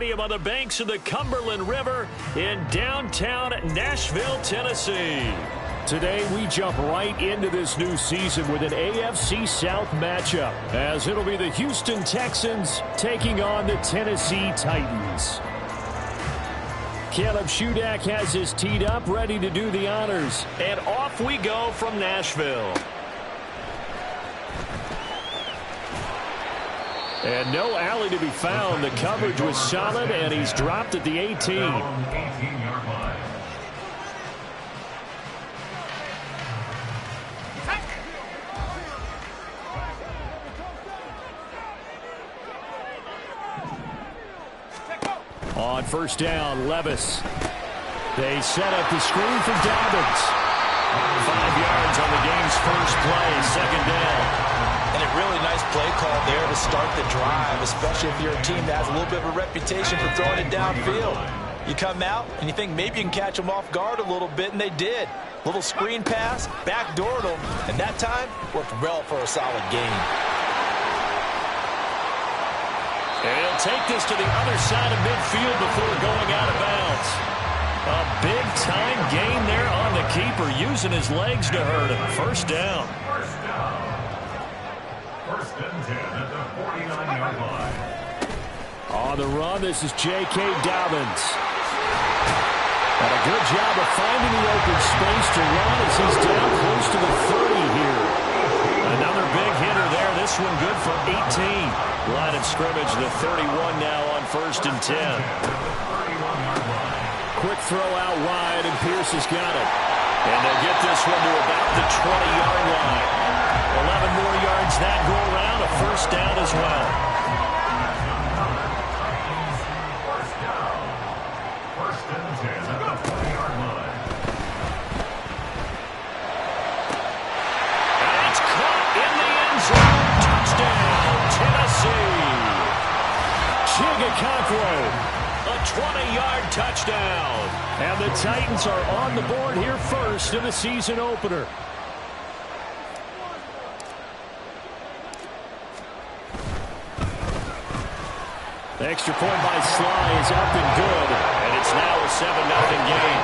On the banks of the Cumberland River in downtown Nashville, Tennessee. Today, we jump right into this new season with an AFC South matchup, as it'll be the Houston Texans taking on the Tennessee Titans. Caleb Shudak has his teed up, ready to do the honors. And off we go from Nashville. And no alley to be found. The coverage was solid, and he's dropped at the 18. On first down, Levis. They set up the screen for Dobbins. 5 yards on the game's first play, second down. And a really nice play call there to start the drive, especially if you're a team that has a little bit of a reputation for throwing it downfield. You come out and you think maybe you can catch them off guard a little bit, and they did. Little screen pass, backdoored them, and that time worked well for a solid gain. And he'll take this to the other side of midfield before going out of bounds. A big-time gain there on the keeper, using his legs to hurt him. First down. First and 10 at the 49-yard line. On the run, this is J.K. Dobbins. And a good job of finding the open space to run as he's down close to the 30 here. Another big hitter there. This one good for 18. Line of scrimmage, the 31 now on first and 10. Quick throw out wide, and Pierce has got it. And they'll get this one to about the 20-yard line. 11 more yards that go around, a first down as well. First and 10 at the 20-yard line. And it's caught in the end zone. Touchdown, Tennessee. Chigakakwe. A 20-yard touchdown. And the Titans are on the board here first in the season opener. Extra point by Sly is up and good. And it's now a 7-0 game.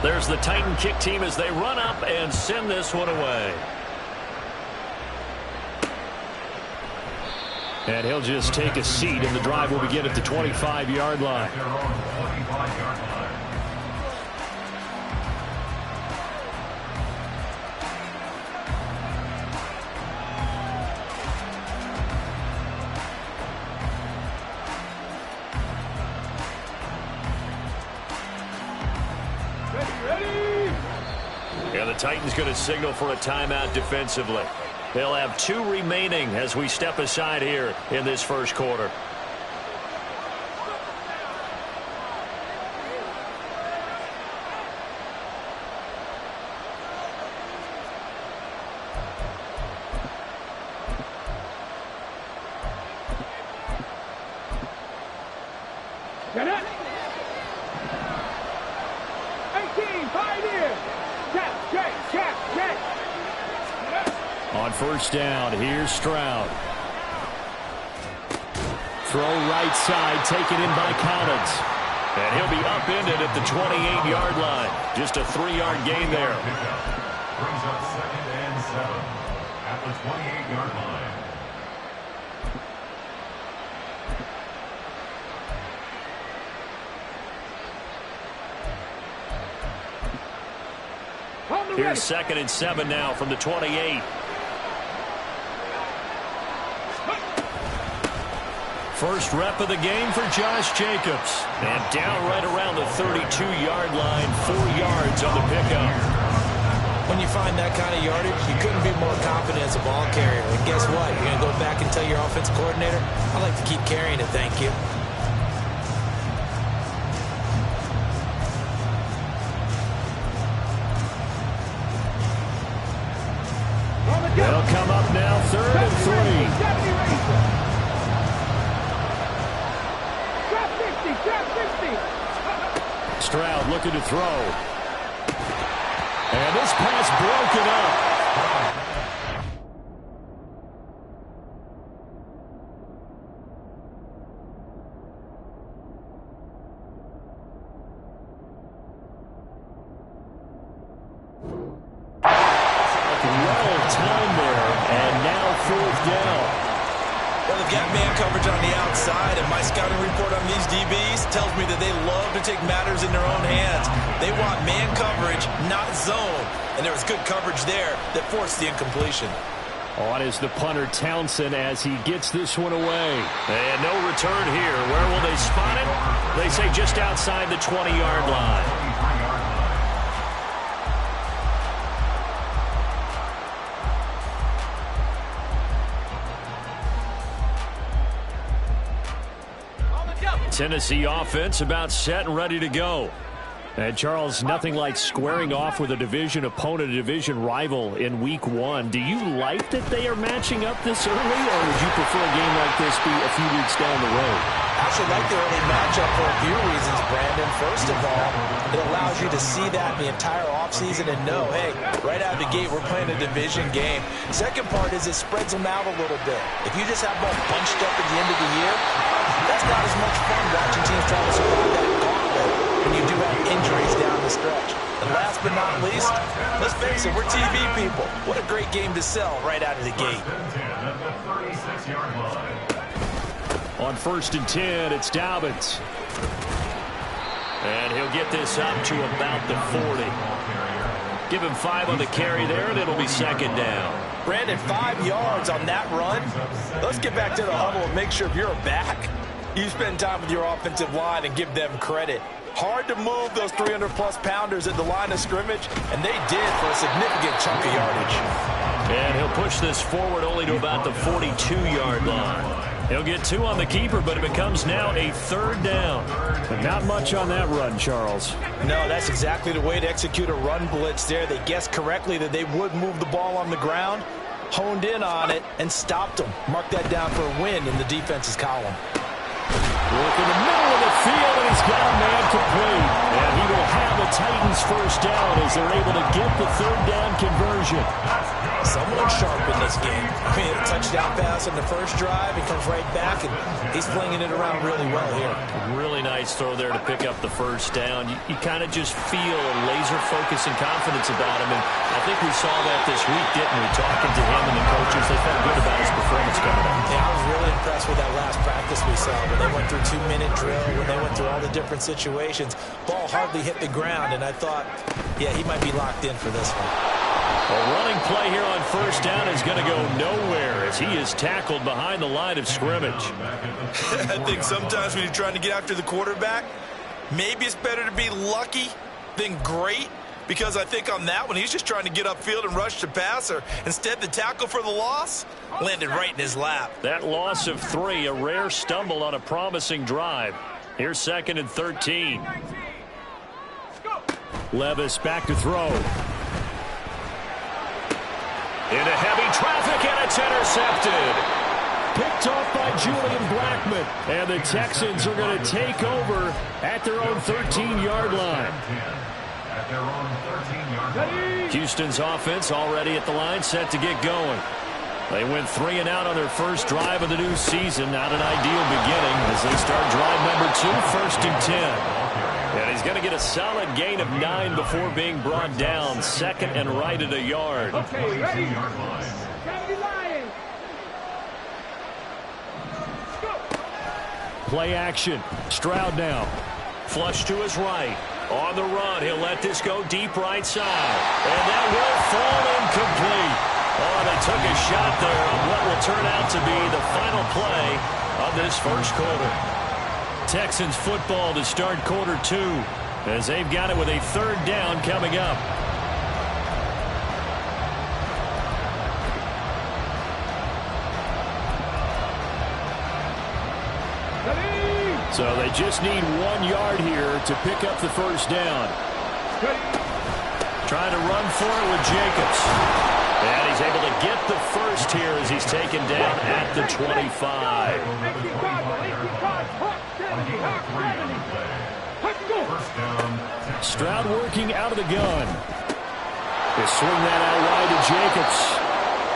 There's the Titan kick team as they run up and send this one away. And he'll just take a seat, and the drive will begin at the 25-yard line. And the Titans going to signal for a timeout defensively. They'll have 2 remaining as we step aside here in this first quarter. Get it! 18, Pioneer! Check! On first down, here's Stroud. Throw right side, taken in by Collins. And he'll be upended at the 28-yard line. Just a 3-yard gain there. Brings up 2nd and 7 at the 28-yard line. Here's 2nd and 7 now from the 28. First rep of the game for Josh Jacobs. And down right around the 32-yard line, 4 yards on the pickup. When you find that kind of yardage, you couldn't be more confident as a ball carrier. And guess what? You're going to go back and tell your offensive coordinator, I like to keep carrying it, thank you. 3rd and 3. 70 racer. Drop 50, drop 50. Stroud looking to throw. And this pass broken up. Time there, and now 4th down. Well, they've got man coverage on the outside, and my scouting report on these DBs tells me that they love to take matters in their own hands. They want man coverage, not zone, and there was good coverage there that forced the incompletion. On is the punter Townsend as he gets this one away. And no return here. Where will they spot it? They say just outside the 20-yard line. Tennessee offense about set and ready to go. And Charles, nothing like squaring off with a division opponent, a division rival in week 1. Do you like that they are matching up this early, or would you prefer a game like this be a few weeks down the road? I actually like the early matchup for a few reasons, Brandon. First of all, it allows you to see that the entire offseason and know, hey, right out of the gate, we're playing a division game. Second part is it spreads them out a little bit. If you just have them bunched up at the end of the year, that's not as much fun watching teams try to survive that gauntlet when you do have injuries down the stretch. And last but not least, let's face it, we're TV people. What a great game to sell right out of the gate. On 1st and 10, it's Dobbins. And he'll get this up to about the 40. Give him 5 on the carry there, and it'll be 2nd down. Brandon, 5 yards on that run. Let's get back to the huddle and make sure if you're a back, you spend time with your offensive line and give them credit. Hard to move those 300-plus pounders at the line of scrimmage, and they did for a significant chunk of yardage. And he'll push this forward only to about the 42-yard line. He'll get 2 on the keeper, but it becomes now a 3rd down. But not much on that run, Charles. No, that's exactly the way to execute a run blitz there. They guessed correctly that they would move the ball on the ground, honed in on it, and stopped them. Mark that down for a win in the defense's column. Look in the middle of the field, and he's got a man complete. And he will have the Titans 1st down as they're able to get the 3rd down conversion. Someone sharp in this game. I mean, a touchdown pass on the first drive. He comes right back, and he's flinging it around really well here. Really nice throw there to pick up the 1st down. You kind of just feel a laser focus and confidence about him, and I think we saw that this week, didn't we? Talking to him and the coaches, they felt good about his performance coming up. Yeah, I was really impressed with that last practice we saw when they went through 2-minute drill, when they went through all the different situations. Ball hardly hit the ground, and I thought, yeah, he might be locked in for this one. A running play here on 1st down is going to go nowhere as he is tackled behind the line of scrimmage. I think sometimes when you're trying to get after the quarterback, maybe it's better to be lucky than great, because I think on that one, he's just trying to get upfield and rush the passer. Instead, the tackle for the loss landed right in his lap. That loss of 3, a rare stumble on a promising drive. Here's 2nd and 13. Levis back to throw. Into heavy traffic, and it's intercepted. Picked off by Julian Blackmon. And the Texans are going to take over at their own 13-yard line. Houston's offense already at the line, set to get going. They went 3 and out on their first drive of the new season. Not an ideal beginning as they start drive number 2, 1st and 10. And he's going to get a solid gain of 9 before being brought down. 2nd and right at a yard. Okay, ready? County Lions. Go. Play action. Stroud now. Flush to his right. On the run, he'll let this go deep right side. And that will fall incomplete. Oh, they took a shot there on what will turn out to be the final play of this first quarter. Texans football to start quarter 2 as they've got it with a 3rd down coming up. So they just need 1 yard here to pick up the 1st down. Trying to run for it with Jacobs. And he's able to get the first here as he's taken down at the 25. Stroud working out of the gun. They swing that out wide to Jacobs.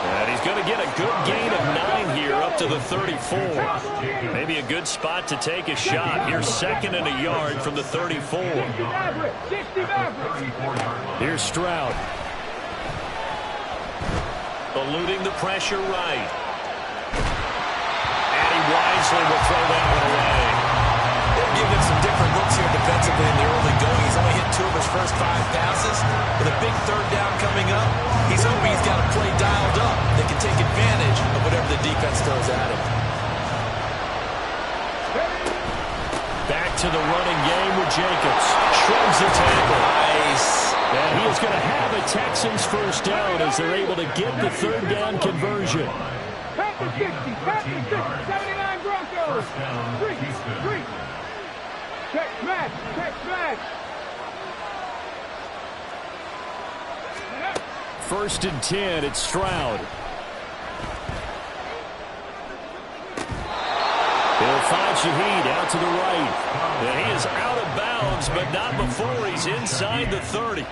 And he's going to get a good gain of 9 here up to the 34. Maybe a good spot to take a shot. Here's 2nd and a yard from the 34. Here's Stroud. Eluding the pressure right. And he wisely will throw that one away. They're giving him some different looks here defensively in the early going. He's only hit 2 of his first 5 passes. With a big 3rd down coming up, he's hoping he's got a play dialed up that can take advantage of whatever the defense throws at him. Back to the running game with Jacobs. Shrugs the tackle. Nice. And he is going to have a Texans first down as they're able to get the 3rd down conversion. Pack the 60, pack the 60, 79 Broncos. 3. Check smash, check smash. 1st and 10, it's Stroud. He'll find Shaheed out to the right. And he is out of bounds, but not before he's inside the 30.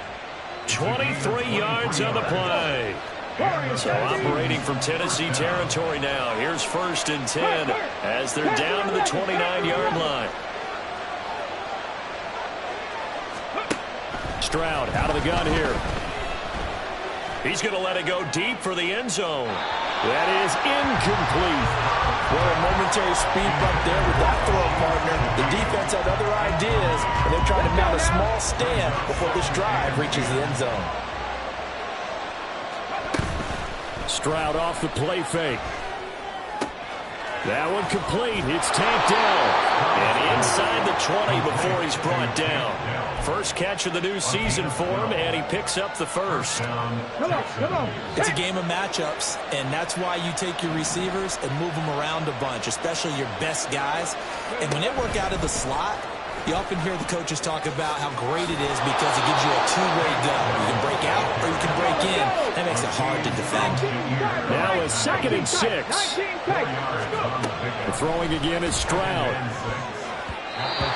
23 yards on the play. So operating from Tennessee territory now. Here's 1st and 10 as they're down to the 29-yard line. Stroud out of the gun here. He's going to let it go deep for the end zone. That is incomplete. Well, a momentary speed bump there with that throw, partner. The defense had other ideas, and they're trying to mount a small stand before this drive reaches the end zone. Stroud off the play fake. That one complete. It's tapped down. And inside the 20 before he's brought down. First catch of the new season for him, and he picks up the first. Come on. It's a game of matchups, and that's why you take your receivers and move them around a bunch, especially your best guys. And when they work out of the slot, you often hear the coaches talk about how great it is because it gives you a two-way go. You can break out or you can break in. That makes it hard to defend. Now a 2nd and 6. The throwing again is Stroud.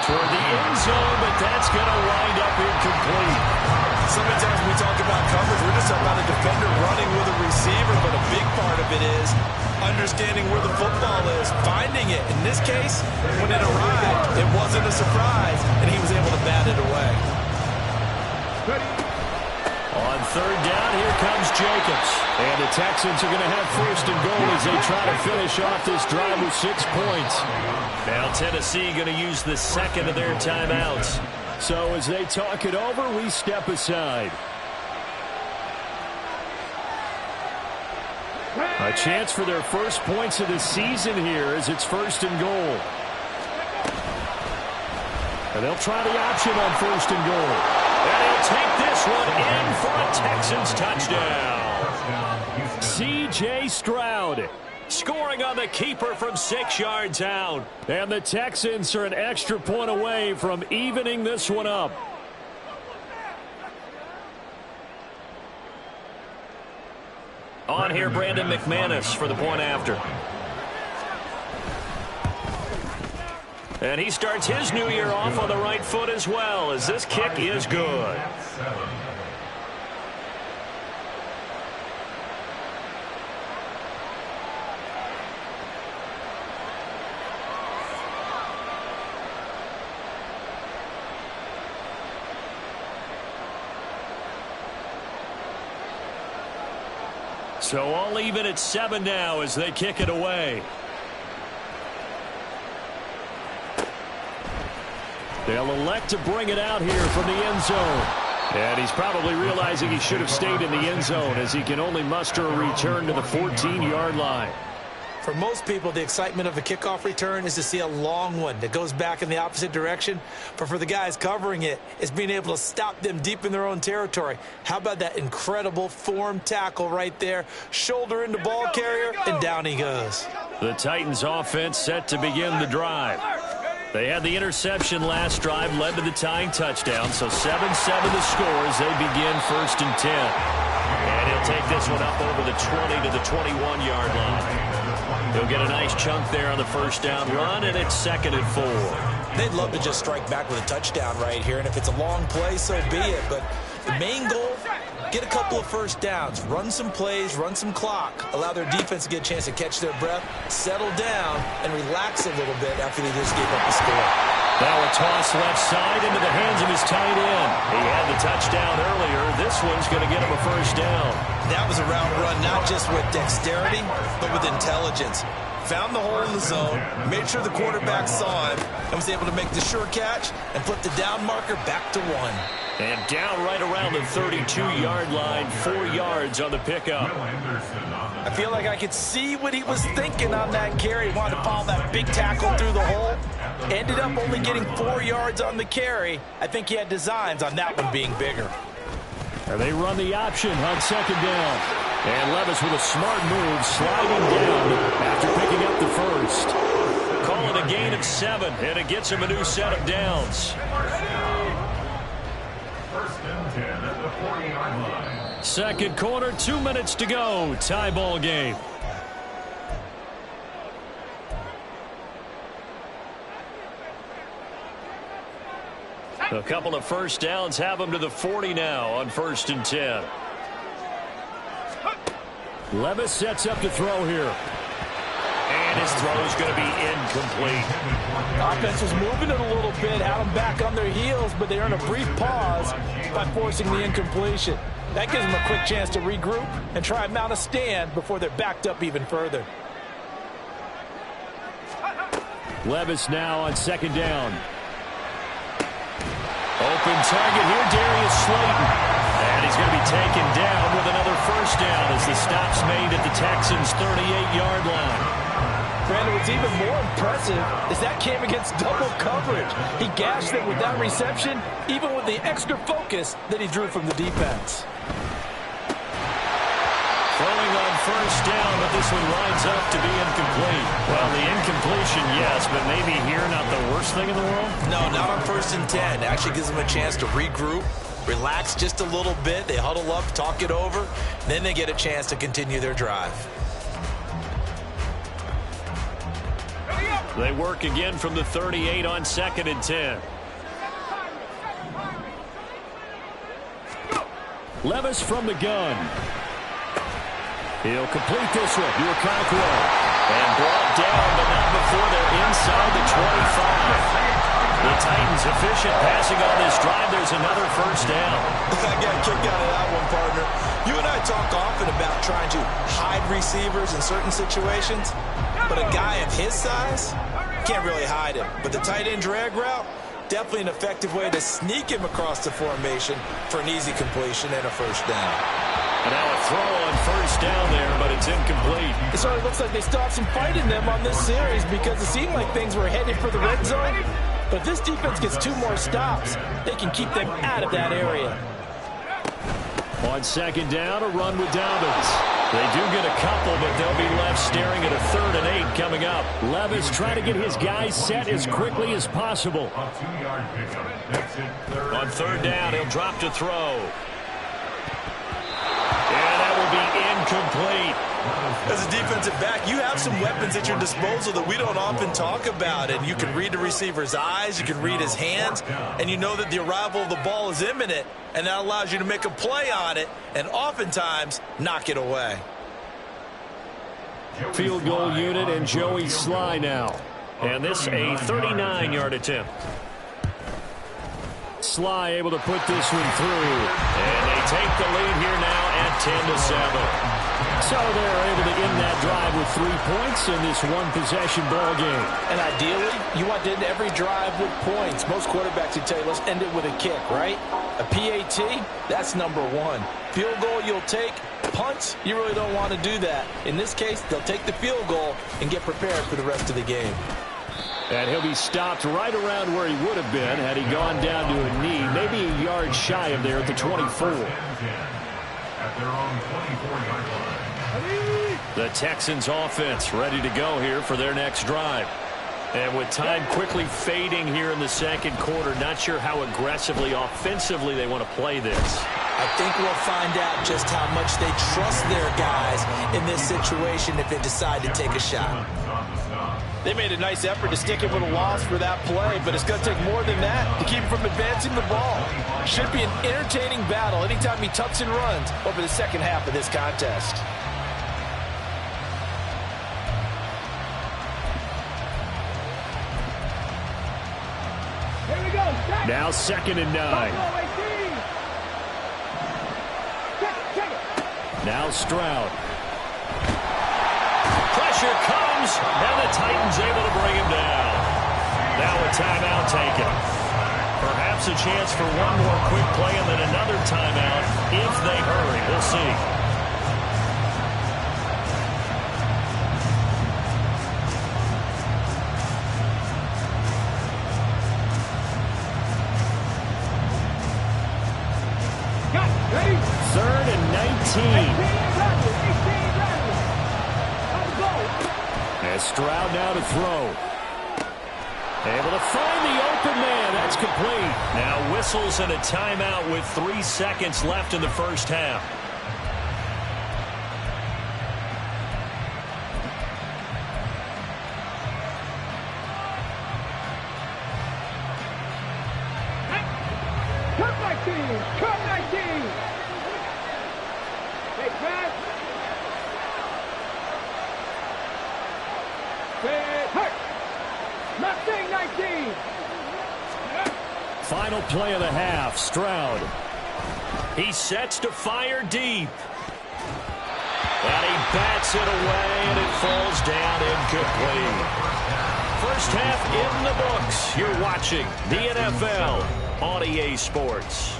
Toward the end zone, but that's going to wind up incomplete. So many times we talk about coverage, we're just talking about a defender running with a receiver, but a big part of it is understanding where the football is, finding it. In this case, when it arrived, it wasn't a surprise, and he was able to bat it away. On 3rd down, here comes Jacobs. And the Texans are going to have 1st and goal as they try to finish off this drive with 6 points. Now Tennessee going to use the 2nd of their timeouts. So as they talk it over, we step aside. A chance for their first points of the season here as it's 1st and goal. And they'll try the option on 1st and goal. And he'll take this one in for a Texans touchdown. C.J. Stroud scoring on the keeper from 6 yards out. And the Texans are an extra point away from evening this one up. On here, Brandon McManus for the point after. And he starts his new year off on the right foot as well, as this kick is good. So all even at 7 now as they kick it away. They'll elect to bring it out here from the end zone. And he's probably realizing he should have stayed in the end zone as he can only muster a return to the 14-yard line. For most people, the excitement of a kickoff return is to see a long one that goes back in the opposite direction. But for the guys covering it, it's being able to stop them deep in their own territory. How about that incredible form tackle right there? Shoulder into ball carrier, and down he goes. The Titans offense set to begin the drive. They had the interception last drive, led to the tying touchdown. So 7-7 the score as they begin 1st and 10. And He'll take this one up over the 20 to the 21-yard line. He'll get a nice chunk there on the first down run, and it's 2nd and 4. They'd love to just strike back with a touchdown right here, and if it's a long play, so be it. But the main goal, get a couple of first downs, run some plays, run some clock, allow their defense to get a chance to catch their breath, settle down, and relax a little bit after they just gave up the score. Now a toss left side into the hands of his tight end. He had the touchdown earlier. This one's going to get him a first down. That was a route run, not just with dexterity, but with intelligence. Found the hole in the zone, made sure the quarterback saw him, and was able to make the sure catch and put the down marker back to 1. And down right around the 32-yard line, 4 yards on the pickup. I feel like I could see what he was thinking on that carry. He wanted to follow that big tackle through the hole. Ended up only getting 4 yards on the carry. I think he had designs on that one being bigger. And they run the option on 2nd down. And Levis with a smart move, sliding down after picking up the first. Call it a gain of 7, and it gets him a new set of downs. 1st and 10 at the 40-yard line. Second quarter, 2 minutes to go. Tie ball game. A couple of first downs have him to the 40 now on 1st and 10. Levis sets up to throw here. And his throw is going to be incomplete. Offense was moving it a little bit, had them back on their heels, but they earned a brief pause by forcing the incompletion. That gives them a quick chance to regroup and try and mount a stand before they're backed up even further. Levis now on 2nd down. Open target here, Darius Slayton. And he's going to be taken down with another first down as the stop's made at the Texans' 38-yard line. Brandon, what's even more impressive is that came against double coverage. He gashed them with that reception, even with the extra focus that he drew from the defense. Throwing on first down, but this one lines up to be incomplete. Well, the incompletion, yes, but maybe here not the worst thing in the world? No, not on 1st and 10. It actually gives them a chance to regroup, relax just a little bit. They huddle up, talk it over, then they get a chance to continue their drive. They work again from the 38 on 2nd and 10. Levis from the gun. He'll complete this one to Okonkwo. And brought down, but not before they're inside the 25. The Titans efficient passing on this drive. There's another first down. I got a kick out of that one, partner. You and I talk often about trying to hide receivers in certain situations, but a guy of his size can't really hide him. But the tight end drag route, definitely an effective way to sneak him across the formation for an easy completion and a first down. And now a throw on first down there, but it's incomplete. It sort of looks like they still have some fight in them on this series because it seemed like things were headed for the red zone. But if this defense gets 2 more stops, they can keep them out of that area. On 2nd down, a run with Dobbins. They do get a couple, but they'll be left staring at a 3rd and 8 coming up. Levis trying to get his guys set as quickly as possible. A 2-yard pickup. On 3rd down, he'll drop to throw. And that will be incomplete. As a defensive back, you have some weapons at your disposal that we don't often talk about. And you can read the receiver's eyes, you can read his hands, and you know that the arrival of the ball is imminent. And that allows you to make a play on it and oftentimes knock it away. Field goal unit and Joey Sly now. And this a 39-yard attempt. Sly able to put this one through. And they take the lead here now at 10-7. So they're able to end that drive with 3 points in this one-possession ball game. And ideally, you want to end every drive with points. Most quarterbacks would tell you, let's end it with a kick, right? A PAT, that's number 1. Field goal you'll take. Punts, you really don't want to do that. In this case, they'll take the field goal and get prepared for the rest of the game. And he'll be stopped right around where he would have been had he gone down to a knee, maybe a yard shy of there at the 24. At their own 24-yard line. The Texans offense ready to go here for their next drive. And with time quickly fading here in the second quarter, not sure how aggressively, offensively they want to play this. I think we'll find out just how much they trust their guys in this situation if they decide to take a shot. They made a nice effort to stick it with a loss for that play, but it's going to take more than that to keep him from advancing the ball. Should be an entertaining battle anytime he tucks and runs over the second half of this contest. Here we go. Now 2nd and 9. Now Stroud. Pressure comes, and the Titans able to bring him down. Now a timeout taken. Perhaps a chance for one more quick play and then another timeout if they hurry. We'll see. Third and 19. As Stroud now to throw. Able to find the open man. That's complete. Now whistles and a timeout with 3 seconds left in the first half. Cut 19. Hey, Brad. Hurt. Mustang 19. Final play of the half. Stroud. He sets to fire deep. And he bats it away, and it falls down incomplete. First half in the books. You're watching the NFL on EA Sports.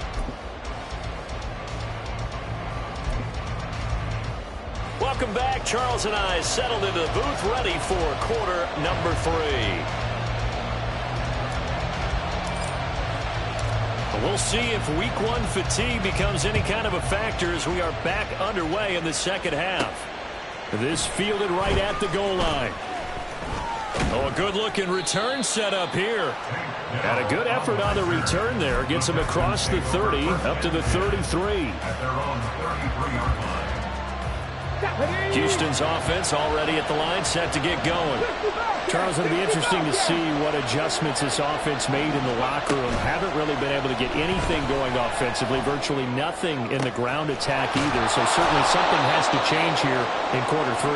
Welcome back. Charles and I settled into the booth, ready for quarter number 3. We'll see if week 1 fatigue becomes any kind of a factor as we are back underway in the second half. This fielded right at the goal line. Oh, a good-looking return set up here. And a good effort on the return there. Gets him across the 30, up to the 33. Houston's offense already at the line, set to get going. Charles, it'll be interesting to see what adjustments this offense made in the locker room. Haven't really been able to get anything going offensively, virtually nothing in the ground attack either. So certainly something has to change here in quarter 3.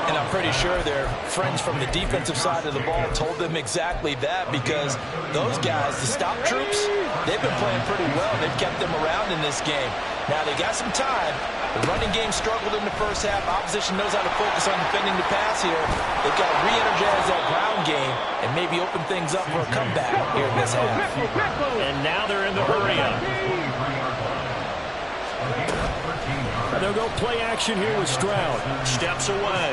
And I'm pretty sure their friends from the defensive side of the ball told them exactly that, because those guys, the stop troops, they've been playing pretty well. They've kept them around in this game. Now they got some time. The running game struggled in the first half. Opposition knows how to focus on defending the pass here. They've got to re-energize that ground game and maybe open things up for a comeback here in this half. And now they're in the hurry-up. They'll go play action here with Stroud. Steps away.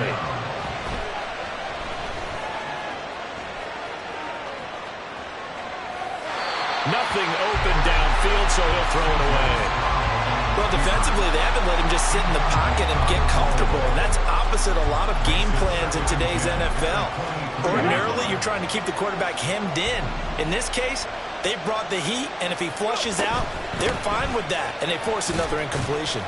Nothing open downfield, so he'll throw it away. Well, defensively, they haven't let him just sit in the pocket and get comfortable, and that's opposite a lot of game plans in today's NFL. Ordinarily, you're trying to keep the quarterback hemmed in. In this case, they brought the heat, and if he flushes out, they're fine with that, and they force another incompletion.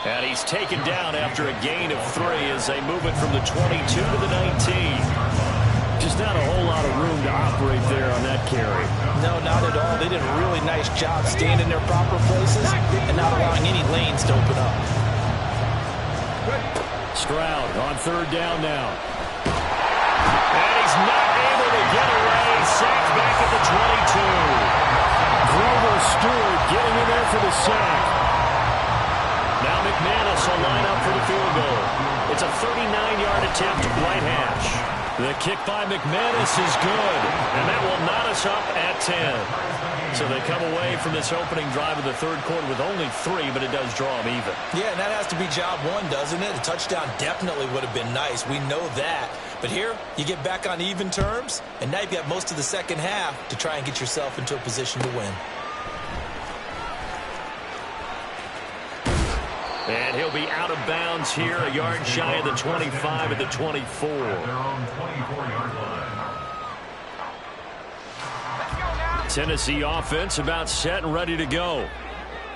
And he's taken down after a gain of 3 as they move it from the 22 to the 19. Just not a whole lot of room to operate there on that carry. No, not at all. They did a really nice job staying in their proper places and not allowing any lanes to open up. Stroud on 3rd down now. And he's not able to get away. Sacked back at the 22. Grover Stewart getting in there for the sack. Now McManus will line up for the field goal. It's a 39-yard attempt, right hash. The kick by McManus is good, and that will knot us up at 10. So they come away from this opening drive of the 3rd quarter with only 3, but it does draw them even. Yeah, and that has to be job 1, doesn't it? A touchdown definitely would have been nice. We know that. But here, you get back on even terms, and now you've got most of the second half to try and get yourself into a position to win. And he'll be out of bounds here, a yard shy of the 25 at the 24. Tennessee offense about set and ready to go.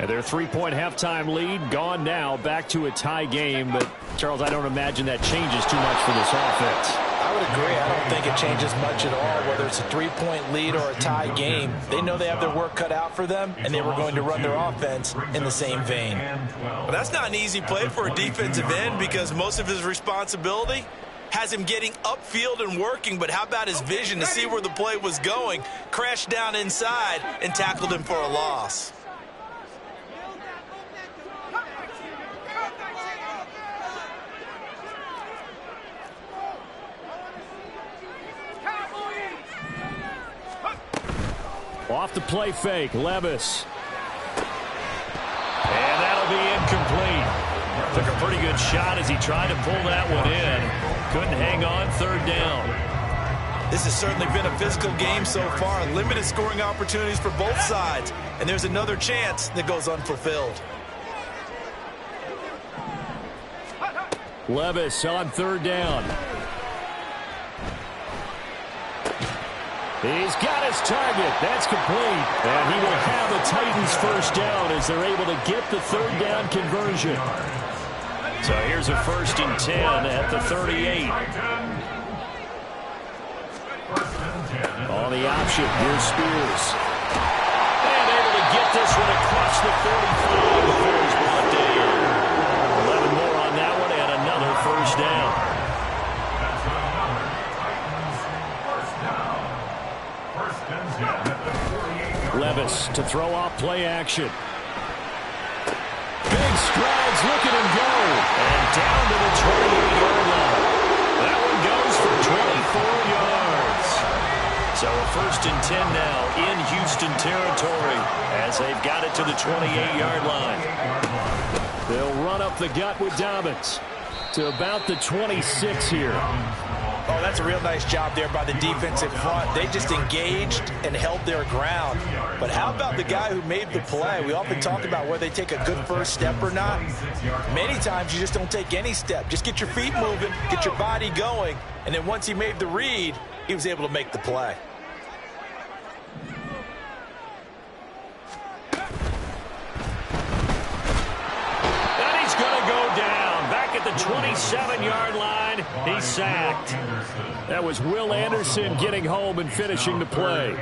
And their three-point halftime lead gone now, back to a tie game. But, Charles, I don't imagine that changes too much for this offense. I would agree. I don't think it changes much at all, whether it's a three-point lead or a tie game. They know they have their work cut out for them, and they were going to run their offense in the same vein. Well, that's not an easy play for a defensive end because most of his responsibility has him getting upfield and working, but how about his vision to see where the play was going, crashed down inside, and tackled him for a loss. Off the play fake, Levis. And that'll be incomplete. Took a pretty good shot as he tried to pull that one in. Couldn't hang on, third down. This has certainly been a physical game so far. Limited scoring opportunities for both sides. And there's another chance that goes unfulfilled. Levis on third down. He's got his target. That's complete. And he will have the Titans first down as they're able to get the third down conversion. So here's a 1st and 10 at the 38. On the option, here's Spears. And able to get this one across the 45 before he's brought down. 11 more on that one and another first down. Levis to throw off play action. Big strides, look at him go. And down to the 28-yard line. That one goes for 24 yards. So a 1st and 10 now in Houston territory as they've got it to the 28-yard line. They'll run up the gut with Dobbins to about the 26 here. Oh, that's a real nice job there by the defensive front. They just engaged and held their ground. But how about the guy who made the play? We often talk about whether they take a good first step or not. Many times you just don't take any step. Just get your feet moving, get your body going, and then once he made the read, he was able to make the play. And he's going to go down. Back at the 27-yard line, he's sacked. That was Will Anderson getting home and finishing the play.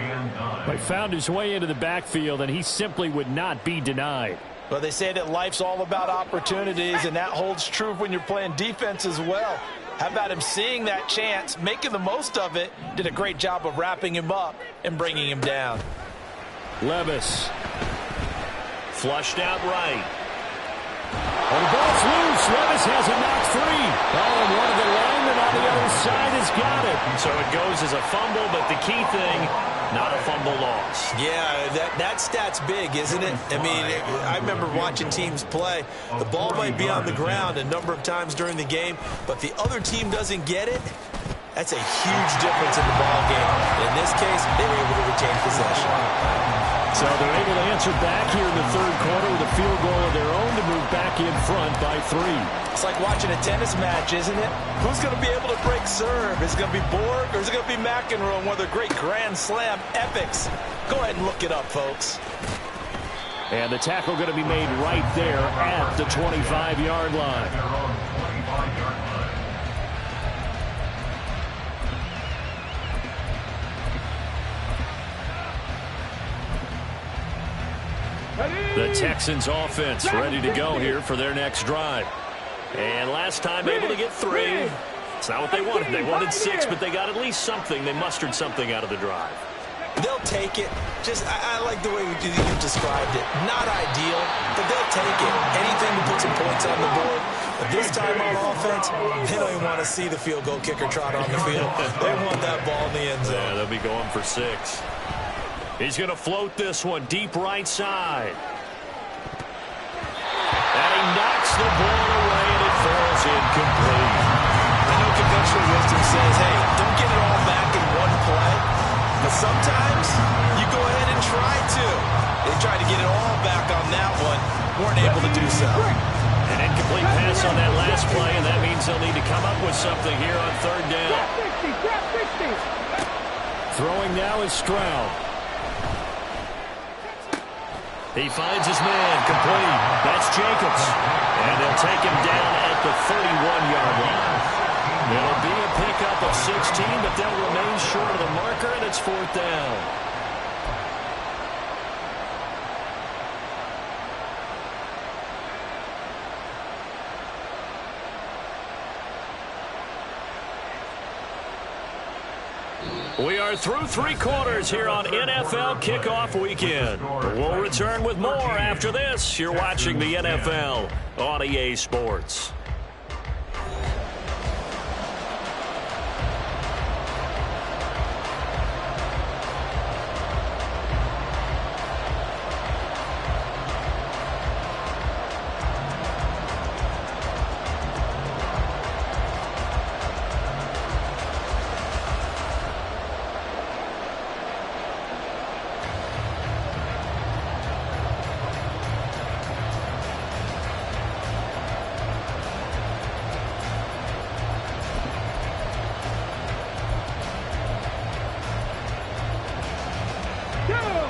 But found his way into the backfield, and he simply would not be denied. Well, they say that life's all about opportunities, and that holds true when you're playing defense as well. How about him seeing that chance, making the most of it, did a great job of wrapping him up and bringing him down. Levis. Flushed out right. And the ball's loose. Levis has it knocked free. Oh, and one of the linemen on the other side has got it. So it goes as a fumble, but the key thing, not a fumble loss. Yeah, that stat's big, isn't it? I mean, I remember watching teams play. The ball might be on the ground a number of times during the game, but the other team doesn't get it. That's a huge difference in the ball game. In this case, they were able to retain possession. So they're able to answer back here in the third quarter with a field goal of their own to move back in front by 3. It's like watching a tennis match, isn't it? Who's going to be able to break serve? Is it going to be Borg or is it going to be McEnroe? One of the great Grand Slam epics. Go ahead and look it up, folks. And the tackle going to be made right there at the 25-yard line. The Texans offense ready to go here for their next drive. And last time able to get 3. It's not what they wanted. They wanted 6, but they got at least something. They mustered something out of the drive. They'll take it. I like the way you described it. Not ideal, but they'll take it. Anything to put some points on the board. But this time on offense, they don't even want to see the field goal kicker trot on the field. They want that ball in the end zone. Yeah, they'll be going for 6. He's going to float this one deep right side. And he knocks the ball away, and it falls incomplete. I know conventional wisdom says, hey, don't get it all back in one play. But sometimes you go ahead and try to. They tried to get it all back on that one. Weren't able to do so. An incomplete pass on that last play, and that means they'll need to come up with something here on third down. Throwing now is Stroud. He finds his man, complete. That's Jacobs. And they'll take him down at the 31-yard line. It'll be a pickup of 16, but they'll remain short of the marker, and it's 4th down. We are through 3 quarters here on NFL Kickoff Weekend. We'll return with more after this. You're watching the NFL on EA Sports.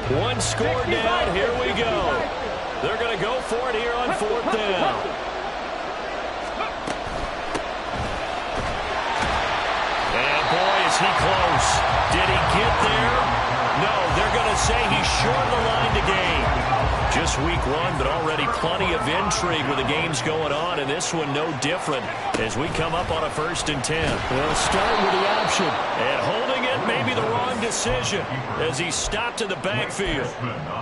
One score down. Here we go. They're going to go for it here on 4th down. And boy, is he close. Did he get there? No, they're going to say he's short of the line to gain. Just week 1, but already plenty of intrigue with the games going on, and this one no different as we come up on a 1st and 10. We'll start with the option. And holding it may be the wrong decision as he stopped in the backfield.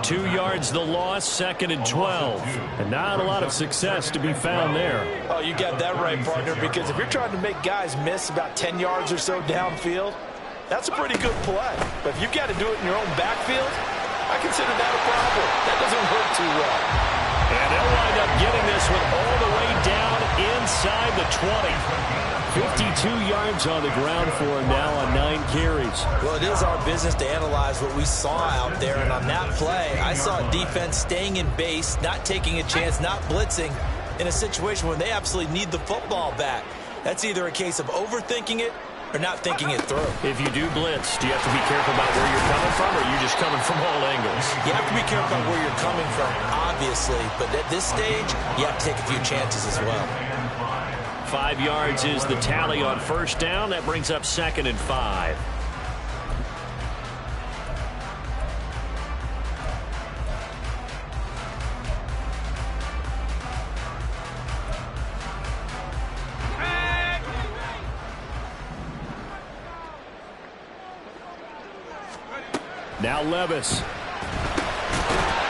2 yards the loss, 2nd and 12. And not a lot of success to be found there. Oh, you got that right, partner, because if you're trying to make guys miss about 10 yards or so downfield, that's a pretty good play. But if you've got to do it in your own backfield, I consider that a problem. That doesn't work too well. And they'll wind up getting this one all the way down inside the 20. 52 yards on the ground for him now on 9 carries. Well, it is our business to analyze what we saw out there, and on that play, I saw defense staying in base, not taking a chance, not blitzing in a situation where they absolutely need the football back. That's either a case of overthinking it or not thinking it through. If you do blitz, do you have to be careful about where you're coming from, or are you just coming from all angles? You have to be careful about where you're coming from, obviously, but at this stage, you have to take a few chances as well. 5 yards is the tally on 1st down. That brings up 2nd and 5. Now Levis.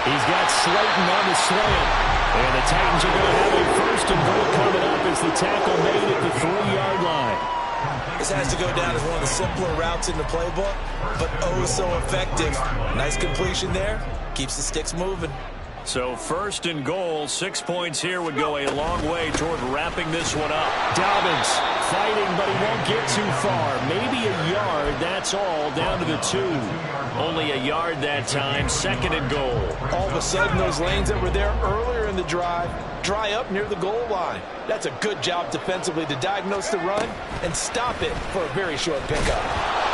He's got Slayton on the slant. And the Titans are going to have a 1st and goal coming up as the tackle made at the 3-yard line. This has to go down as one of the simpler routes in the playbook, but oh so effective. Nice completion there. Keeps the sticks moving. So 1st and goal, 6 points here would go a long way toward wrapping this one up. Dobbins fighting, but he won't get too far. Maybe a yard, that's all, down to the 2. Only a yard that time, 2nd and goal. All of a sudden, those lanes that were there earlier in the drive dry up near the goal line. That's a good job defensively to diagnose the run and stop it for a very short pickup.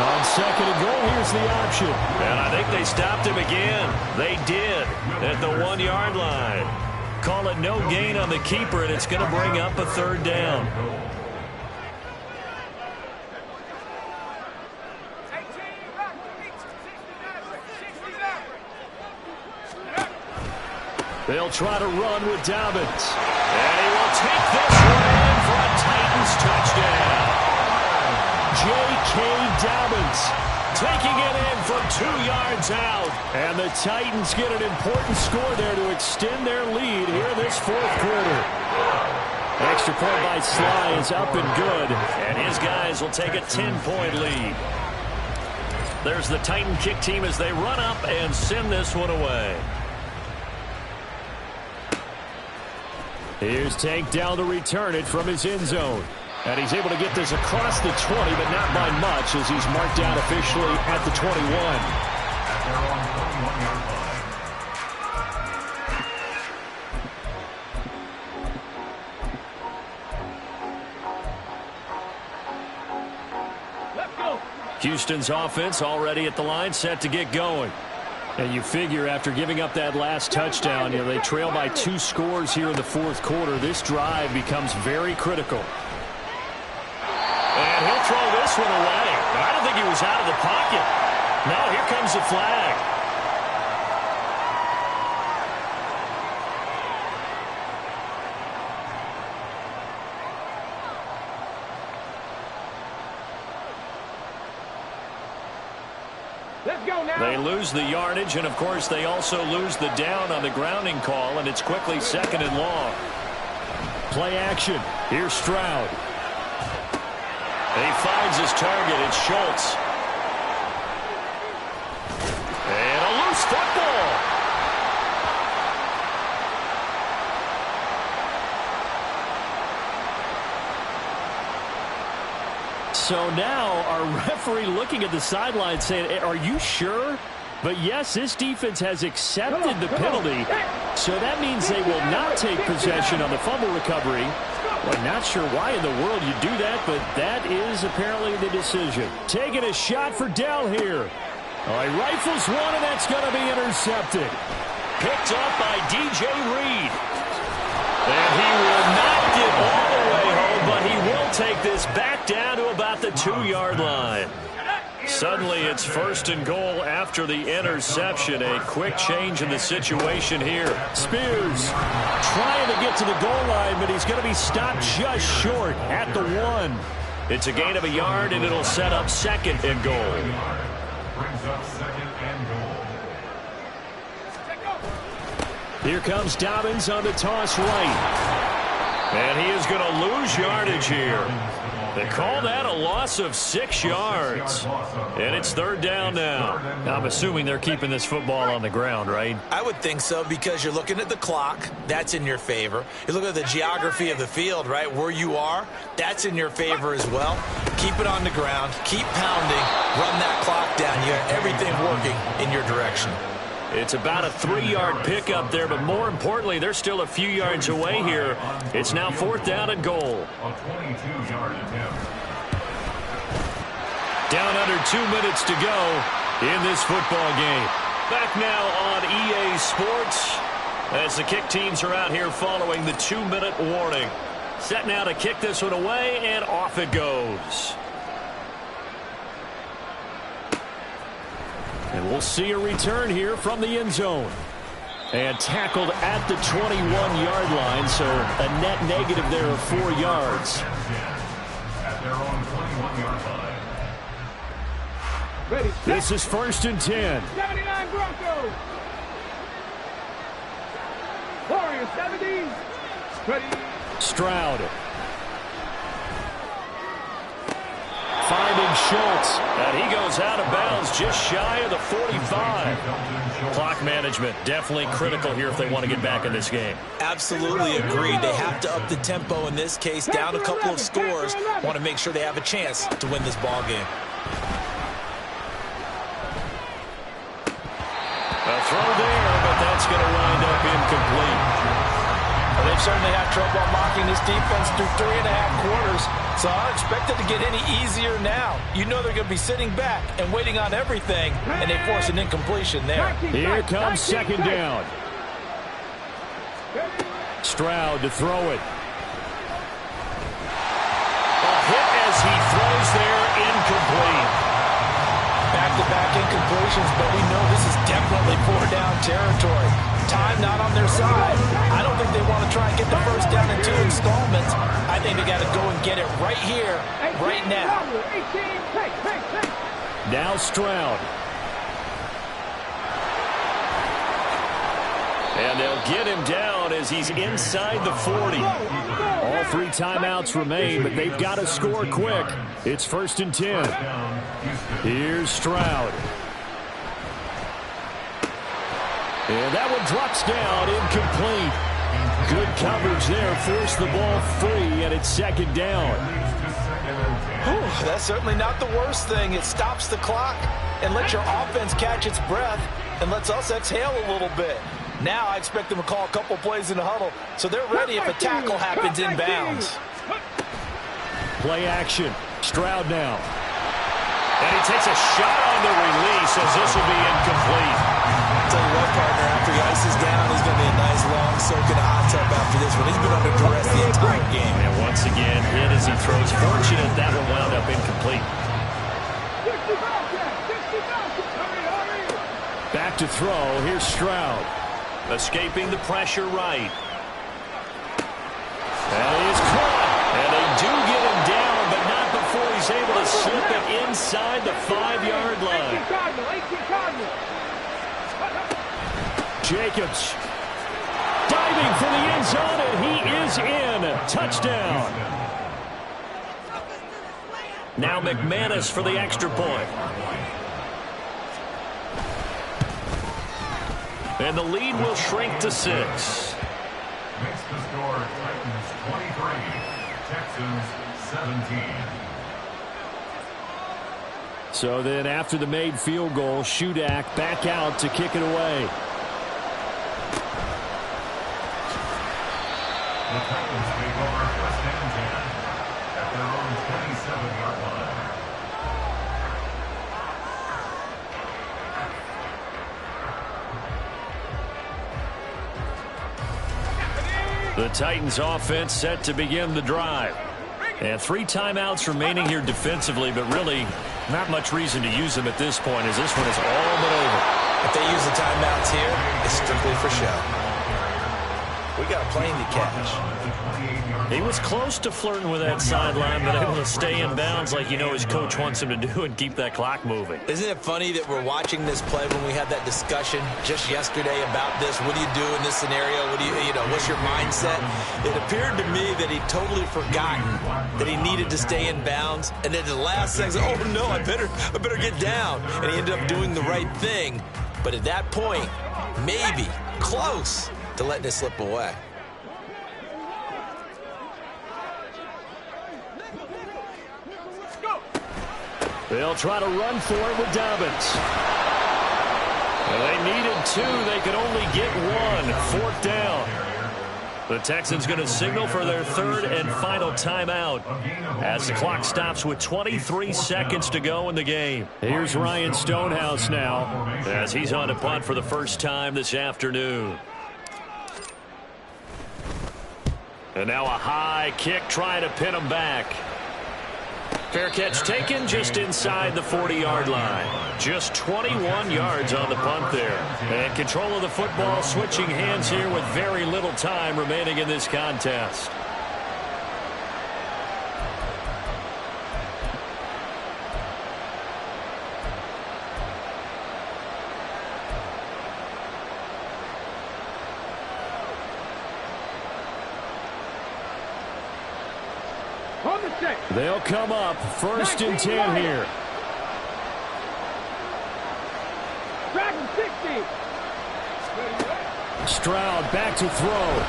On 2nd and goal, here's the option. And I think they stopped him again. They did at the 1-yard line. Call it no gain on the keeper, and it's going to bring up a 3rd down. They'll try to run with Dobbins. And he will take this one in for a Titans touchdown. J.K. Dobbins taking it in from 2 yards out. And the Titans get an important score there to extend their lead here in this 4th quarter. Extra point by Sly is up and good. And his guys will take a 10-point lead. There's the Titan kick team as they run up and send this one away. Here's Tank down to return it from his end zone. And he's able to get this across the 20, but not by much as he's marked down officially at the 21. Houston's offense already at the line, set to get going. And you figure after giving up that last touchdown, they trail by 2 scores here in the fourth quarter. This drive becomes very critical. And he'll throw this one away. But I don't think he was out of the pocket. No, here comes the flag. Let's go now. They lose the yardage, and, of course, they also lose the down on the grounding call, and it's quickly 2nd and long. Play action. Here's Stroud. He finds his target. It's Schultz. And a loose football. So now our referee looking at the sideline saying, are you sure? But yes, this defense has accepted the penalty. So that means they will not take possession on the fumble recovery. Well, not sure why in the world you do that, but that is apparently the decision. Taking a shot for Dell here. All right, rifles one, and that's going to be intercepted. Picked up by DJ Reed. And he will not get all the way home, but he will take this back down to about the 2-yard line. Suddenly it's 1st and goal after the interception. A quick change in the situation here. Spears trying to get to the goal line, but he's going to be stopped just short at the 1. It's a gain of a yard, and it'll set up 2nd and goal. Brings up 2nd and goal. Here comes Dobbins on the toss right. And he is going to lose yardage here. They call that a loss of 6 yards. And it's 3rd down now. I'm assuming they're keeping this football on the ground, right? I would think so, because you're looking at the clock. That's in your favor. You look at the geography of the field, right, where you are. That's in your favor as well. Keep it on the ground. Keep pounding. Run that clock down. You got everything working in your direction. It's about a 3-yard pickup there, but more importantly, they're still a few yards away here. It's now 4th down and goal. A 22-yard attempt. Down under 2 minutes to go in this football game. Back now on EA Sports as the kick teams are out here following the 2-minute warning. Set now to kick this one away, and off it goes. And we'll see a return here from the end zone. And tackled at the 21-yard line, so a net negative there of 4 yards. At their own 21-yard line. Ready. This is 1st and 10. 79 Broncos. Warriors 70. Ready. Stroud. Finding Schultz, and he goes out of bounds just shy of the 45. Clock management definitely critical here if they want to get back in this game. Absolutely agreed. They have to up the tempo in this case, down a couple of scores. Want to make sure they have a chance to win this ball game. A throw there, but that's going to wind up incomplete. They've certainly had trouble unlocking this defense through 3.5 quarters, so I don't expect it to get any easier now. You know they're going to be sitting back and waiting on everything, and they force an incompletion there. Here comes 2nd down. Stroud to throw it. A hit as he throws there, incomplete. Back-to-back incompletions, but we know this is definitely 4-down territory. Time not on their side. I don't think they want to try and get the first down in 2 installments. I think they got to go and get it right here, right now. Now Stroud. And they'll get him down as he's inside the 40. All 3 timeouts remain, but they've got to score quick. It's 1st and 10. Here's Stroud. And that one drops down, incomplete. Good coverage there, forced the ball free, and it's 2nd down. Whew, that's certainly not the worst thing. It stops the clock and lets your offense catch its breath and lets us exhale a little bit. Now I expect them to call a couple plays in the huddle, so they're ready if a tackle happens inbounds. Play action. Stroud now. And he takes a shot on the release as this will be incomplete. Tell you what, partner, after he ices down, he's going to be a nice long soak in a hot tub after this one. He's been under duress the entire game. And once again, hit as he throws. Fortunate that one wound up incomplete. Back to throw. Here's Stroud. Escaping the pressure right. That is caught. And they do get him down, but not before he's able to slip it inside the 5-yard line. Jacobs diving for the end zone, and he is in. Touchdown. Now McManus for the extra point. And the lead will shrink to 6. Makes the score Titans 23, Texans 17. So then after the made field goal, Shudak back out to kick it away. The Titans take over first and 10 at their own 27-yard line. The Titans offense set to begin the drive. And 3 timeouts remaining here defensively, but really not much reason to use them at this point as this one is all but over. If they use the timeouts here, it's strictly for show. We got a plane to catch. He was close to flirting with that sideline, but able to stay in bounds like you know his coach wants him to do and keep that clock moving. Isn't it funny that we're watching this play when we had that discussion just yesterday about this? What do you do in this scenario? What do you know, what's your mindset? It appeared to me that he'd totally forgotten that he needed to stay in bounds. And then the last second, oh no, I better get down. And he ended up doing the right thing. But at that point, maybe close to letting it slip away. They'll try to run for it with Dobbins. They needed 2. They could only get 1. 4th down. The Texans going to signal for their 3rd and final timeout as the clock stops with 23 seconds to go in the game. Here's Ryan Stonehouse now as he's on to punt for the first time this afternoon. And now a high kick trying to pin him back. Fair catch taken just inside the 40-yard line. Just 21 yards on the punt there. And control of the football switching hands here with very little time remaining in this contest. They'll come up 1st and 10 here. Stroud back to throw.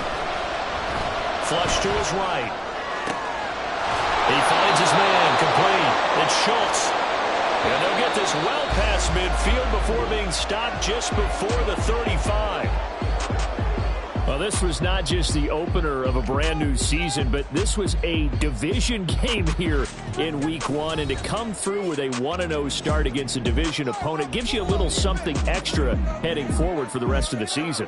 Flush to his right. He finds his man complete. It's Schultz. And they'll get this well past midfield before being stopped just before the 35. Well, this was not just the opener of a brand new season, but this was a division game here in week 1. And to come through with a 1-0 start against a division opponent gives you a little something extra heading forward for the rest of the season.